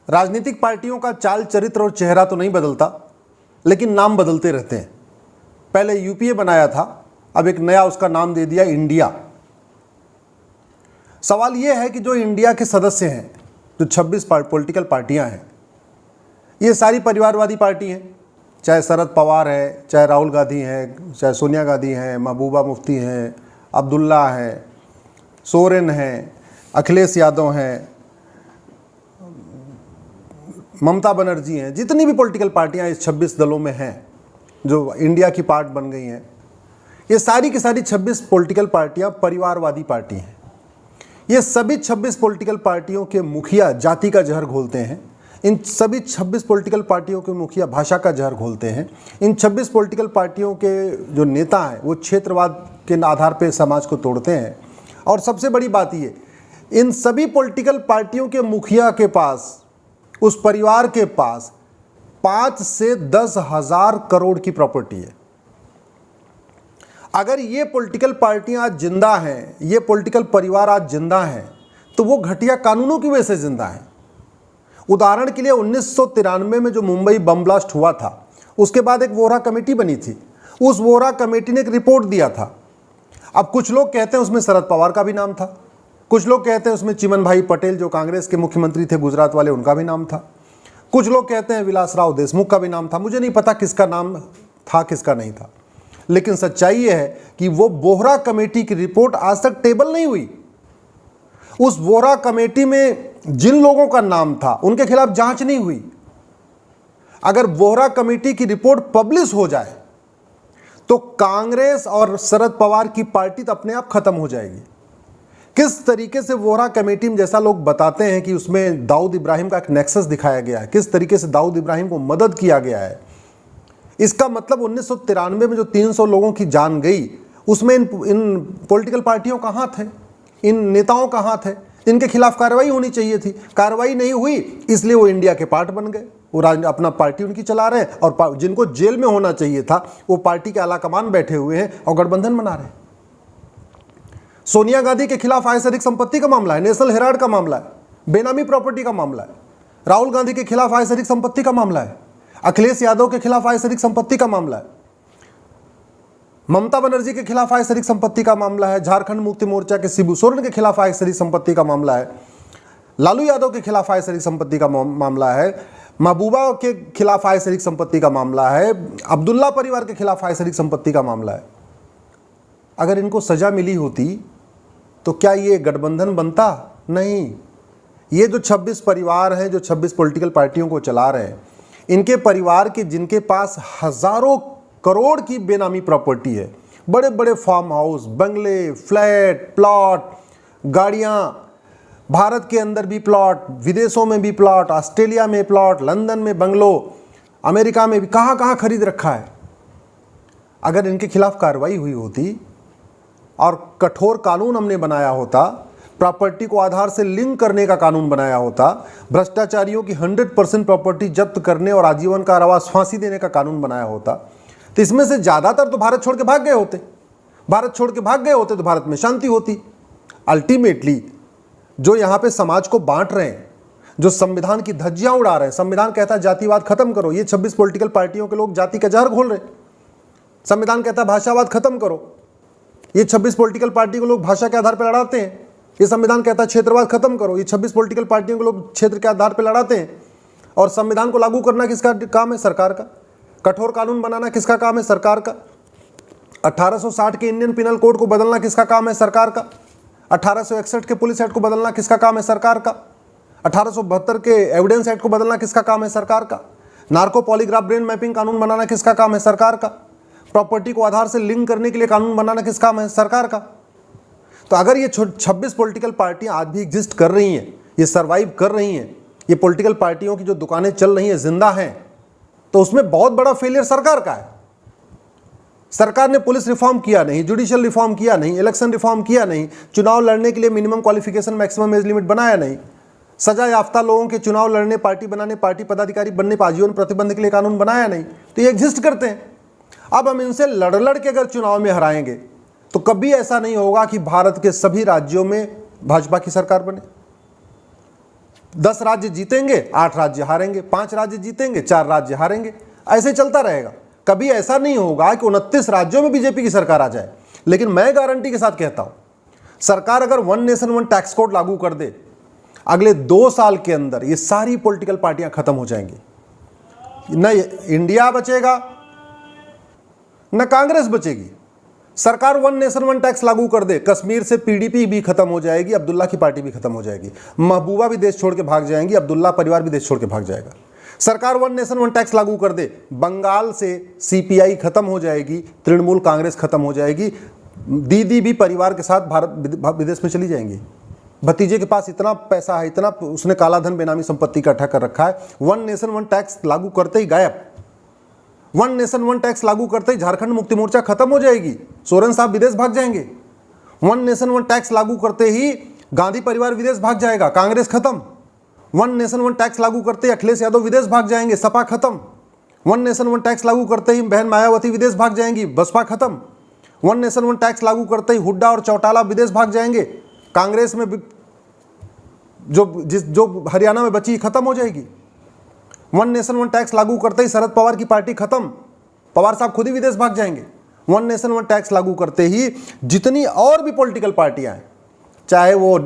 राजनीतिक पार्टियों का चाल चरित्र और चेहरा तो नहीं बदलता, लेकिन नाम बदलते रहते हैं। पहले यूपीए बनाया था, अब एक नया उसका नाम दे दिया इंडिया। सवाल यह है कि जो इंडिया के सदस्य हैं, जो 26 पॉलिटिकल पार्टियां हैं, ये सारी परिवारवादी पार्टी हैं। चाहे शरद पवार है, चाहे राहुल गांधी हैं, चाहे सोनिया गांधी हैं, महबूबा मुफ्ती हैं, अब्दुल्ला हैं, सोरेन हैं, अखिलेश यादव हैं, ममता बनर्जी हैं, जितनी भी पॉलिटिकल पार्टियां इस 26 दलों में हैं जो इंडिया की पार्ट बन गई हैं, ये सारी की सारी 26 पॉलिटिकल पार्टियां परिवारवादी पार्टी हैं। ये सभी 26 पॉलिटिकल पार्टियों के मुखिया जाति का जहर घोलते हैं। इन सभी 26 पॉलिटिकल पार्टियों के मुखिया भाषा का जहर घोलते हैं। इन 26 पॉलिटिकल पार्टियों के जो नेता हैं वो क्षेत्रवाद के आधार पर समाज को तोड़ते हैं। और सबसे बड़ी बात ये, इन सभी पॉलिटिकल पार्टियों के मुखिया के पास, उस परिवार के पास 5 से 10 हजार करोड़ की प्रॉपर्टी है। अगर ये पॉलिटिकल पार्टियां आज जिंदा हैं, ये पॉलिटिकल परिवार आज जिंदा हैं, तो वो घटिया कानूनों की वजह से जिंदा हैं। उदाहरण के लिए 1993 में जो मुंबई बम ब्लास्ट हुआ था, उसके बाद एक वोहरा कमेटी बनी थी। उस वोहरा कमेटी ने एक रिपोर्ट दिया था। अब कुछ लोग कहते हैं उसमें शरद पवार का भी नाम था, कुछ लोग कहते हैं उसमें चिमन भाई पटेल जो कांग्रेस के मुख्यमंत्री थे गुजरात वाले, उनका भी नाम था, कुछ लोग कहते हैं विलासराव देशमुख का भी नाम था। मुझे नहीं पता किसका नाम था किसका नहीं था, लेकिन सच्चाई यह है कि वो वोहरा कमेटी की रिपोर्ट आज तक टेबल नहीं हुई। उस वोहरा कमेटी में जिन लोगों का नाम था उनके खिलाफ जांच नहीं हुई। अगर वोहरा कमेटी की रिपोर्ट पब्लिश हो जाए तो कांग्रेस और शरद पवार की पार्टी तो अपने आप खत्म हो जाएगी। किस तरीके से वोहरा कमेटी में, जैसा लोग बताते हैं कि उसमें दाऊद इब्राहिम का एक नेक्सस दिखाया गया है, किस तरीके से दाऊद इब्राहिम को मदद किया गया है, इसका मतलब 1993 में जो 300 लोगों की जान गई, उसमें इन पॉलिटिकल पार्टियों का हाथ है, इन नेताओं का हाथ है। इनके खिलाफ कार्रवाई होनी चाहिए थी, कार्रवाई नहीं हुई, इसलिए वो इंडिया के पार्ट बन गए। वो अपना पार्टी उनकी चला रहे हैं, और जिनको जेल में होना चाहिए था वो पार्टी के आलाकमान बैठे हुए हैं और गठबंधन बना रहे हैं। सोनिया गांधी के खिलाफ आय से अधिक संपत्ति का मामला है, नेशनल हेराल्ड का मामला है, बेनामी प्रॉपर्टी का मामला है। राहुल गांधी के खिलाफ आय से अधिक संपत्ति का मामला है, अखिलेश यादव के खिलाफ आय से अधिक संपत्ति का मामला है, ममता बनर्जी के खिलाफ आय से अधिक संपत्ति का मामला है, झारखंड मुक्ति मोर्चा के शिबू सोरेन के खिलाफ आय से अधिक संपत्ति का मामला है, लालू यादव के खिलाफ आय से अधिक संपत्ति का मामला है, महबूबा के खिलाफ आय से अधिक संपत्ति का मामला है, अब्दुल्ला परिवार के खिलाफ आय से अधिक संपत्ति का मामला है। अगर इनको सजा मिली होती तो क्या ये गठबंधन बनता? नहीं। ये जो 26 परिवार हैं, जो 26 पॉलिटिकल पार्टियों को चला रहे हैं, इनके परिवार के जिनके पास हजारों करोड़ की बेनामी प्रॉपर्टी है, बड़े बड़े फार्म हाउस, बंगले, फ्लैट, प्लॉट, गाड़ियां, भारत के अंदर भी प्लॉट, विदेशों में भी प्लॉट, ऑस्ट्रेलिया में प्लॉट, लंदन में बंगलो, अमेरिका में भी कहां कहां खरीद रखा है। अगर इनके खिलाफ कार्रवाई हुई होती और कठोर कानून हमने बनाया होता, प्रॉपर्टी को आधार से लिंक करने का कानून बनाया होता, भ्रष्टाचारियों की 100% प्रॉपर्टी जब्त करने और आजीवन कारावास, फांसी देने का कानून बनाया होता, तो इसमें से ज़्यादातर तो भारत छोड़ के भाग गए होते। भारत छोड़ के भाग गए होते तो भारत में शांति होती। अल्टीमेटली जो यहाँ पे समाज को बांट रहे हैं, जो संविधान की धज्जियां उड़ा रहे हैं, संविधान कहता है जातिवाद खत्म करो, ये 26 पॉलिटिकल पार्टियों के लोग जाति का जहर घोल रहे हैं। संविधान कहता है भाषावाद खत्म करो, ये 26 पॉलिटिकल पार्टी को लोग भाषा के आधार पर लड़ाते हैं। ये संविधान कहता है क्षेत्रवाद खत्म करो, ये 26 पॉलिटिकल पार्टियों को लोग क्षेत्र के आधार पर लड़ाते हैं। और संविधान को लागू करना किसका काम है? सरकार का। कठोर कानून बनाना किसका काम है? सरकार का। 1860 के इंडियन पिनल कोड को बदलना किसका काम है? सरकार का। 1861 के पुलिस एक्ट को बदलना किसका काम है? सरकार का। 1872 के एविडेंस एक्ट को बदलना किसका काम है? सरकार का। नार्को पॉलीग्राफ ब्रेन मैपिंग कानून बनाना किसका काम है? सरकार का। प्रॉपर्टी को आधार से लिंक करने के लिए कानून बनाना किस काम है? सरकार का। तो अगर ये 26 पॉलिटिकल पार्टियां आज भी एग्जिस्ट कर रही हैं, ये सर्वाइव कर रही हैं, ये पॉलिटिकल पार्टियों की जो दुकानें चल रही हैं जिंदा हैं, तो उसमें बहुत बड़ा फेलियर सरकार का है। सरकार ने पुलिस रिफॉर्म किया नहीं, जुडिशियल रिफॉर्म किया नहीं, इलेक्शन रिफॉर्म किया नहीं, चुनाव लड़ने के लिए minimum qualification maximum age limit बनाया नहीं, सजा याफ्ता लोगों के चुनाव लड़ने, पार्टी बनाने, पार्टी पदाधिकारी बनने पर आजीवन प्रतिबंध के लिए कानून बनाया नहीं। तो ये एग्जिस्ट करते हैं। अब हम इनसे लड़ के अगर चुनाव में हराएंगे तो कभी ऐसा नहीं होगा कि भारत के सभी राज्यों में भाजपा की सरकार बने। 10 राज्य जीतेंगे 8 राज्य हारेंगे, 5 राज्य जीतेंगे 4 राज्य हारेंगे, ऐसे चलता रहेगा। कभी ऐसा नहीं होगा कि 29 राज्यों में बीजेपी की सरकार आ जाए। लेकिन मैं गारंटी के साथ कहता हूं, सरकार अगर one nation one tax code लागू कर दे, अगले 2 साल के अंदर ये सारी पॉलिटिकल पार्टियां खत्म हो जाएंगी। न इंडिया बचेगा न कांग्रेस बचेगी। सरकार वन नेशन वन टैक्स लागू कर दे, कश्मीर से पीडीपी भी खत्म हो जाएगी, अब्दुल्ला की पार्टी भी खत्म हो जाएगी, महबूबा भी देश छोड़ के भाग जाएंगी, अब्दुल्ला परिवार भी देश छोड़ के भाग जाएगा। सरकार वन नेशन वन टैक्स लागू कर दे, बंगाल से सीपीआई खत्म हो जाएगी, तृणमूल कांग्रेस खत्म हो जाएगी, दीदी भी परिवार के साथ भारत विदेश में चली जाएंगी। भतीजे के पास इतना पैसा है, इतना उसने काला धन बेनामी संपत्ति इकट्ठा कर रखा है, वन नेशन वन टैक्स लागू करते ही गायब। वन नेशन वन टैक्स लागू करते ही झारखंड मुक्ति मोर्चा खत्म हो जाएगी, सोरेन साहब विदेश भाग जाएंगे। वन नेशन वन टैक्स लागू करते ही गांधी परिवार विदेश भाग जाएगा, कांग्रेस खत्म। वन नेशन वन टैक्स लागू करते ही अखिलेश यादव विदेश भाग जाएंगे, सपा खत्म। वन नेशन वन टैक्स लागू करते ही बहन मायावती विदेश भाग जाएंगी, बसपा खत्म। वन नेशन वन टैक्स लागू करते ही हुड्डा और चौटाला विदेश भाग जाएंगे, कांग्रेस में जो हरियाणा में बची खत्म हो जाएगी। वन नेशन वन टैक्स लागू करते ही शरद पवार की पार्टी खत्म, पवार साहब खुद ही विदेश भाग जाएंगे। वन नेशन वन टैक्स लागू करते ही जितनी और भी पॉलिटिकल पार्टियां हैं, चाहे वो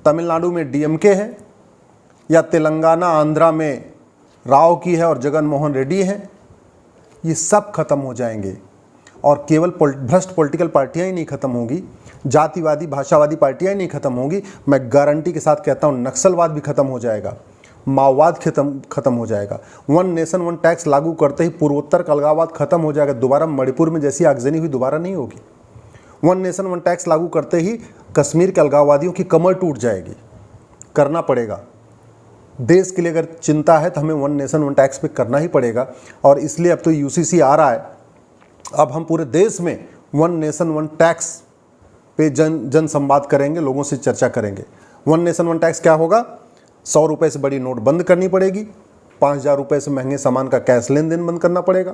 तमिलनाडु में डीएमके है या तेलंगाना आंध्रा में राव की है और जगन मोहन रेड्डी है, ये सब खत्म हो जाएंगे। और केवल भ्रष्ट पॉलिटिकल पार्टियां ही नहीं खत्म होंगी, जातिवादी भाषावादी पार्टियां ही नहीं खत्म होंगी, मैं गारंटी के साथ कहता हूं नक्सलवाद भी खत्म हो जाएगा, माओवाद खत्म हो जाएगा। वन नेशन वन टैक्स लागू करते ही पूर्वोत्तर का अलगाववाद खत्म हो जाएगा, दोबारा मणिपुर में जैसी आगजनी हुई दोबारा नहीं होगी। वन नेशन वन टैक्स लागू करते ही कश्मीर के अलगाववादियों की कमर टूट जाएगी। करना पड़ेगा, देश के लिए अगर चिंता है तो हमें वन नेशन वन टैक्स पे करना ही पड़ेगा। और इसलिए अब तो यूसीसी आ रहा है, अब हम पूरे देश में वन नेशन वन टैक्स पे जन संवाद करेंगे, लोगों से चर्चा करेंगे। वन नेशन वन टैक्स क्या होगा? 100 रुपये से बड़ी नोट बंद करनी पड़ेगी, 5,000 रुपये से महंगे सामान का कैश लेन देन बंद करना पड़ेगा,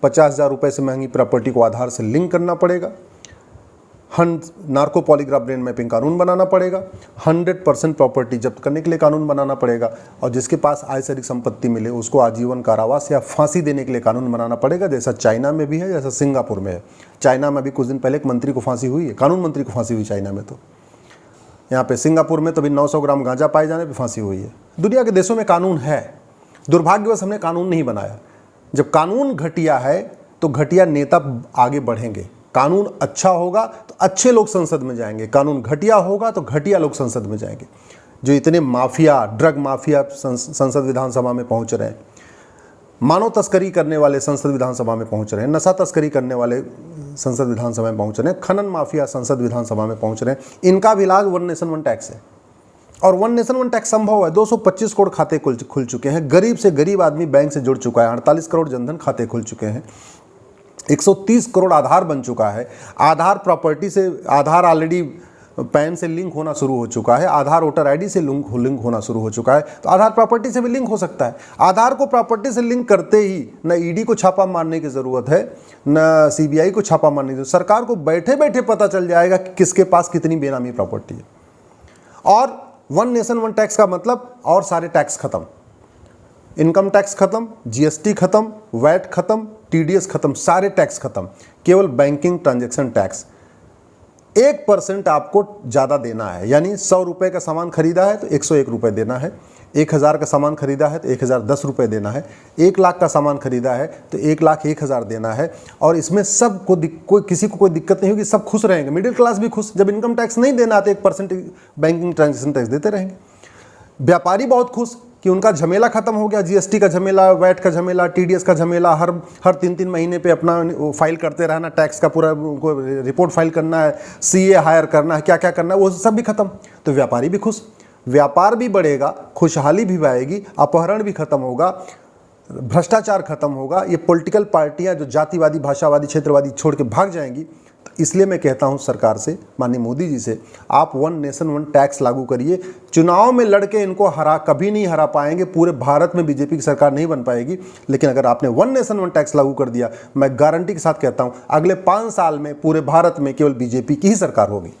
50,000 रुपये से महंगी प्रॉपर्टी को आधार से लिंक करना पड़ेगा, नार्को पॉलीग्राफ ब्रेन मैपिंग कानून बनाना पड़ेगा, 100% प्रॉपर्टी जब्त करने के लिए कानून बनाना पड़ेगा, और जिसके पास आय से अधिक संपत्ति मिले उसको आजीवन कारावास या फांसी देने के लिए कानून बनाना पड़ेगा, जैसा चाइना में भी है, जैसा सिंगापुर में है। चाइना में भी कुछ दिन पहले एक मंत्री को फांसी हुई है, कानून मंत्री को फांसी हुई चाइना में। तो यहाँ पे सिंगापुर में तो भी 900 ग्राम गांजा पाए जाने पे फांसी हुई है। दुनिया के देशों में कानून है, दुर्भाग्यवश हमने कानून नहीं बनाया। जब कानून घटिया है तो घटिया नेता आगे बढ़ेंगे। कानून अच्छा होगा तो अच्छे लोग संसद में जाएंगे, कानून घटिया होगा तो घटिया लोग संसद में जाएंगे। जो इतने माफिया, ड्रग माफिया संसद विधानसभा में पहुंच रहे हैं, मानव तस्करी करने वाले संसद विधानसभा में पहुंच रहे हैं, नशा तस्करी करने वाले संसद विधानसभा में पहुंच रहे हैं, खनन माफिया संसद विधानसभा में पहुंच रहे हैं, इनका भी इलाज वन नेशन वन टैक्स है। और वन नेशन वन टैक्स संभव है। 225 करोड़ खाते खुल चुके हैं, गरीब से गरीब आदमी बैंक से जुड़ चुका है, 48 करोड़ जनधन खाते खुल चुके हैं, 130 करोड़ आधार बन चुका है, आधार प्रॉपर्टी से, आधार ऑलरेडी पैन से लिंक होना शुरू हो चुका है, आधार वोटर आईडी से लिंक होना शुरू हो चुका है, तो आधार प्रॉपर्टी से भी लिंक हो सकता है। आधार को प्रॉपर्टी से लिंक करते ही न ईडी को छापा मारने की ज़रूरत है, न सीबीआई को छापा मारने की ज़रूरत। सरकार को बैठे बैठे पता चल जाएगा कि किसके पास कितनी बेनामी प्रॉपर्टी है। और वन नेशन वन टैक्स का मतलब और सारे टैक्स खत्म, इनकम टैक्स खत्म, जीएसटी खत्म, वैट खत्म, टीडीएस खत्म, सारे टैक्स खत्म। केवल बैंकिंग ट्रांजैक्शन टैक्स 1% आपको ज़्यादा देना है, यानी 100 रुपये का सामान खरीदा है तो 101 रुपये देना है, 1000 का सामान खरीदा है तो 1010 रुपये देना है, 1 लाख का सामान खरीदा है तो 1,01,000 देना है। और इसमें सब को किसी को कोई दिक्कत नहीं होगी, सब खुश रहेंगे, मिडिल क्लास भी खुश। जब इनकम टैक्स नहीं देना तो 1% बैंकिंग ट्रांजैक्शन टैक्स देते रहेंगे। व्यापारी बहुत खुश कि उनका झमेला खत्म हो गया, जीएसटी का झमेला, वैट का झमेला, टीडीएस का झमेला, हर 3-3 महीने पे अपना फाइल करते रहना, टैक्स का पूरा उनको रिपोर्ट फाइल करना है, सीए हायर करना है, क्या क्या करना है, वो सब भी खत्म। तो व्यापारी भी खुश, व्यापार भी बढ़ेगा, खुशहाली भी आएगी, अपहरण भी खत्म होगा, भ्रष्टाचार खत्म होगा। ये पॉलिटिकल पार्टियां जो जातिवादी भाषावादी क्षेत्रवादी छोड़ के भाग जाएंगी। तो इसलिए मैं कहता हूं सरकार से, माननीय मोदी जी से, आप वन नेशन वन टैक्स लागू करिए। चुनाव में लड़के इनको कभी नहीं हरा पाएंगे, पूरे भारत में बीजेपी की सरकार नहीं बन पाएगी। लेकिन अगर आपने वन नेशन वन टैक्स लागू कर दिया, मैं गारंटी के साथ कहता हूं अगले 5 साल में पूरे भारत में केवल बीजेपी की ही सरकार होगी।